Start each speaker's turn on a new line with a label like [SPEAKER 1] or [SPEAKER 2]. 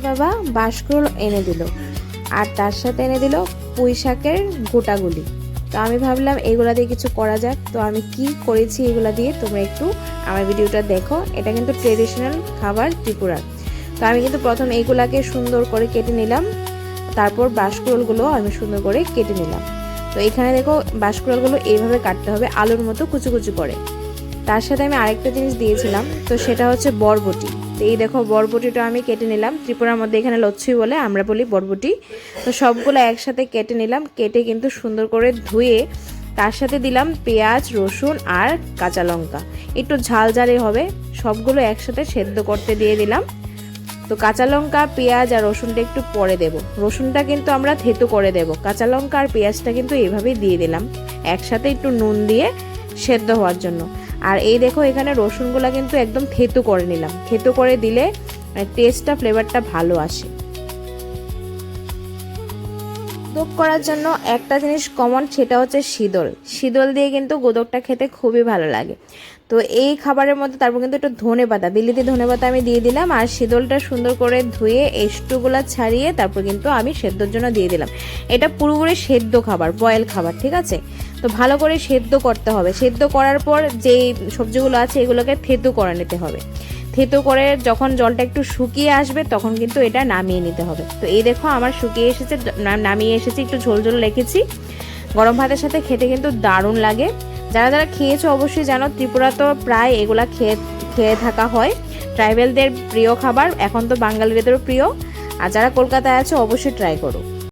[SPEAKER 1] বাবা বাঁশকুড়ুল এনে দিল আর তার সাথে এনে দিল পুঁই শাকের গোটাগুলি। তো আমি ভাবলাম এগুলা দিয়ে কিছু করা যাক। তো আমি কি করেছি এগুলা দিয়ে তোমরা একটু আমার ভিডিওটা দেখো। এটা কিন্তু ট্রেডিশনাল খাবার ত্রিপুরার। তো আমি কিন্তু প্রথম এইগুলাকে সুন্দর করে কেটে নিলাম, তারপর বাঁশকুড়ুলগুলো আমি সুন্দর করে কেটে নিলাম। তো এখানে দেখো বাঁশকুড়ুলগুলো এইভাবে কাটতে হবে আলুর মতো কুচি কুচি করে। তার সাথে আমি আরেকটা জিনিস দিয়েছিলাম, তো সেটা হচ্ছে বরবটি। তো এই দেখো বরবটিটা আমি কেটে নিলাম। ত্রিপুরার মধ্যে এখানে লচ্ছুই বলে, আমরা বলি বরবটি। তো সবগুলো একসাথে কেটে নিলাম, কেটে কিন্তু সুন্দর করে ধুয়ে তার সাথে দিলাম পেঁয়াজ, রসুন আর কাঁচা লঙ্কা। একটু ঝাল ঝালই হবে, সবগুলো একসাথে সেদ্ধ করতে দিয়ে দিলাম। তো কাঁচা লঙ্কা, পেঁয়াজ আর রসুনটা একটু পরে দেব। রসুনটা কিন্তু আমরা থেতো করে দেব। কাঁচা লঙ্কা আর পেঁয়াজটা কিন্তু এইভাবেই দিয়ে দিলাম একসাথে একটু নুন দিয়ে সেদ্ধ হওয়ার জন্য। আর এই দেখো এখানে রসুনগুলো কিন্তু একদম থেতো করে নিলাম। থেতো করে দিলে টেস্টটা, ফ্লেভারটা ভালো আসে। গোদক করার জন্য একটা জিনিস কমন, সেটা হচ্ছে শীতল। শীতল দিয়ে কিন্তু গোদকটা খেতে খুবই ভালো লাগে। তো এই খাবারের মধ্যে তারপর কিন্তু একটু ধনেপাতা, বিলিতি ধনেপাতা আমি দিয়ে দিলাম। আর শীতলটা সুন্দর করে ধুয়ে এস্টুগুলা ছাড়িয়ে তারপর কিন্তু আমি সেদ্ধর জন্য দিয়ে দিলাম। এটা পুরোপুরি সেদ্ধ খাবার, বয়েল খাবার, ঠিক আছে? তো ভালো করে সেদ্ধ করতে হবে। সেদ্ধ করার পর যেই সবজিগুলো আছে এগুলোকে থেতো করে নিতে হবে। থেতো করে যখন জলটা একটু শুকিয়ে আসবে তখন কিন্তু এটা নামিয়ে নিতে হবে। তো এই দেখো আমার শুকিয়ে এসেছে, নামিয়ে এসেছি, একটু ঝোল ঝোল রেখেছি। গরম ভাতের সাথে খেতে কিন্তু দারুণ লাগে। যারা যারা খেয়েছো অবশ্যই জানো, ত্রিপুরা তো প্রায় এগুলা খেয়ে থাকা হয়। ট্রাইবেলদের প্রিয় খাবার, এখন তো বাঙালিদেরও প্রিয়। আর যারা কলকাতায় আছো অবশ্যই ট্রাই করো।